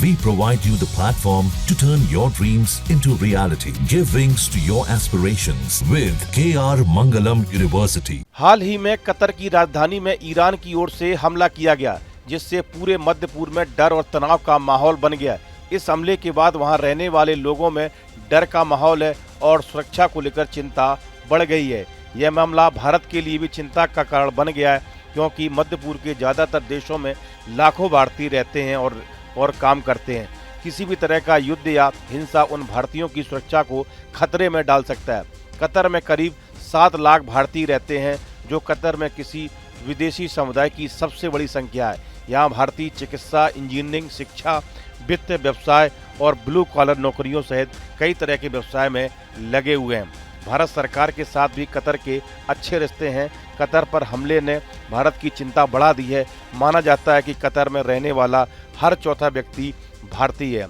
We provide you the platform to turn your dreams into reality. Give wings to your aspirations with KR Mangalam University. हाल ही में Qatar की राजधानी में Iran की ओर से हमला किया गया, जिससे पूरे मध्य पूर्व में डर और तनाव का माहौल बन गया। इस हमले के बाद वहां रहने वाले लोगों में डर का माहौल है और सुरक्षा को लेकर चिंता बढ़ गई है। यह मामला भारत के लिए भी चिंता का कारण बन गया है, क्योंकि मध्य पूर्व के ज़्यादातर देशों में लाखों भारतीय रहते हैं और काम करते हैं। किसी भी तरह का युद्ध या हिंसा उन भारतीयों की सुरक्षा को खतरे में डाल सकता है। कतर में करीब 7 लाख भारतीय रहते हैं, जो कतर में किसी विदेशी समुदाय की सबसे बड़ी संख्या है। यहाँ भारतीय चिकित्सा, इंजीनियरिंग, शिक्षा, वित्त, व्यवसाय और ब्लू कॉलर नौकरियों सहित कई तरह के व्यवसाय में लगे हुए हैं। भारत सरकार के साथ भी कतर के अच्छे रिश्ते हैं। कतर पर हमले ने भारत की चिंता बढ़ा दी है। माना जाता है कि कतर में रहने वाला हर चौथा व्यक्ति भारतीय है।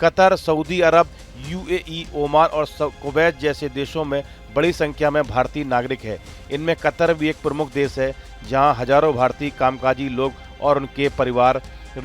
कतर, सऊदी अरब, यूएई, ओमान और कुवैत जैसे देशों में बड़ी संख्या में भारतीय नागरिक है। इनमें कतर भी एक प्रमुख देश है, जहां हजारों भारतीय कामकाजी लोग और उनके परिवार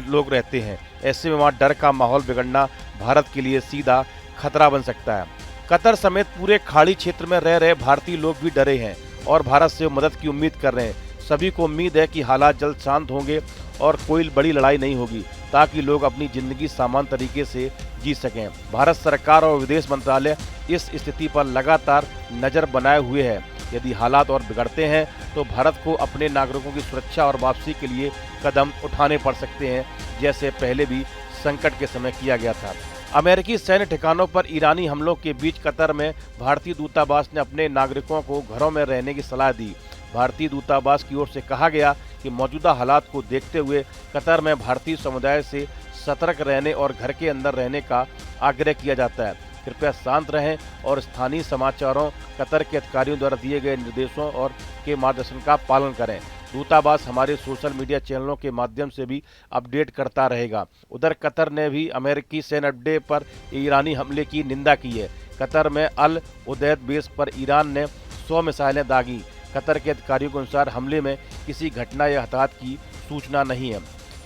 लोग रहते हैं। ऐसे में वहां डर का माहौल बिगड़ना भारत के लिए सीधा खतरा बन सकता है। कतर समेत पूरे खाड़ी क्षेत्र में रह रहे भारतीय लोग भी डरे हैं और भारत से मदद की उम्मीद कर रहे हैं। सभी को उम्मीद है कि हालात जल्द शांत होंगे और कोई बड़ी लड़ाई नहीं होगी, ताकि लोग अपनी जिंदगी सामान्य तरीके से जी सकें। भारत सरकार और विदेश मंत्रालय इस स्थिति पर लगातार नजर बनाए हुए है। यदि हालात और बिगड़ते हैं तो भारत को अपने नागरिकों की सुरक्षा और वापसी के लिए कदम उठाने पड़ सकते हैं, जैसे पहले भी संकट के समय किया गया था। अमेरिकी सैन्य ठिकानों पर ईरानी हमलों के बीच कतर में भारतीय दूतावास ने अपने नागरिकों को घरों में रहने की सलाह दी। भारतीय दूतावास की ओर से कहा गया कि मौजूदा हालात को देखते हुए कतर में भारतीय समुदाय से सतर्क रहने और घर के अंदर रहने का आग्रह किया जाता है। कृपया शांत रहें और स्थानीय समाचारों, कतर के अधिकारियों द्वारा दिए गए निर्देशों और के मार्गदर्शन का पालन करें। दूतावास हमारे सोशल मीडिया चैनलों के माध्यम से भी अपडेट करता रहेगा। उधर कतर ने भी अमेरिकी सैन्य अड्डे पर ईरानी हमले की निंदा की है। कतर में अल उदैद बेस पर ईरान ने 100 मिसाइलें दागी। कतर के अधिकारियों के अनुसार हमले में किसी घटना या हताहत की सूचना नहीं है।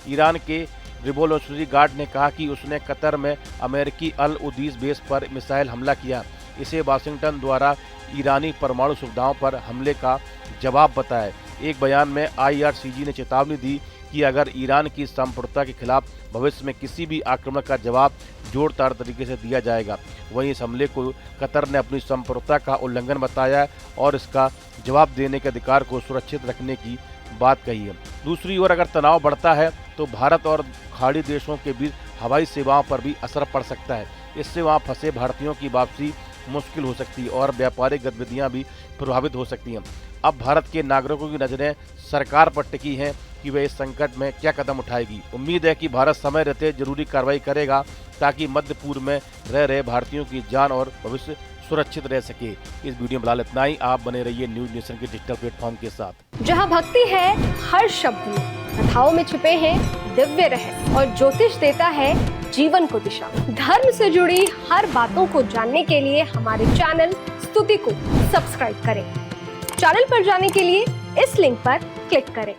ईरान के रिवोल्यूशनरी गार्ड ने कहा कि उसने कतर में अमेरिकी अल उदैद बेस पर मिसाइल हमला किया। इसे वाशिंगटन द्वारा ईरानी परमाणु सुविधाओं पर हमले का जवाब बताया। एक बयान में IRCG ने चेतावनी दी कि अगर ईरान की संप्रभुता के खिलाफ भविष्य में किसी भी आक्रमण का जवाब जोरदार तरीके से दिया जाएगा। वहीं इस हमले को कतर ने अपनी संप्रभुता का उल्लंघन बताया और इसका जवाब देने के अधिकार को सुरक्षित रखने की बात कही है। दूसरी ओर अगर तनाव बढ़ता है तो भारत और खाड़ी देशों के बीच हवाई सेवाओं पर भी असर पड़ सकता है। इससे वहां फंसे भारतीयों की वापसी मुश्किल हो सकती है और व्यापारिक गतिविधियां भी प्रभावित हो सकती हैं। अब भारत के नागरिकों की नजरें सरकार पर टिकी हैं कि वह इस संकट में क्या कदम उठाएगी। उम्मीद है कि भारत समय रहते जरूरी कार्रवाई करेगा, ताकि मध्य पूर्व में रह रहे भारतीयों की जान और भविष्य सुरक्षित रह सके। इस वीडियो में फिलहाल इतना ही। आप बने रहिए न्यूज नेशन के डिजिटल प्लेटफॉर्म के साथ, जहां भक्ति है हर शब्द में, कथाओं में छिपे हैं दिव्य रहस्य और ज्योतिष देता है जीवन को दिशा। धर्म से जुड़ी हर बातों को जानने के लिए हमारे चैनल स्तुति को सब्सक्राइब करें। चैनल पर जाने के लिए इस लिंक पर क्लिक करें।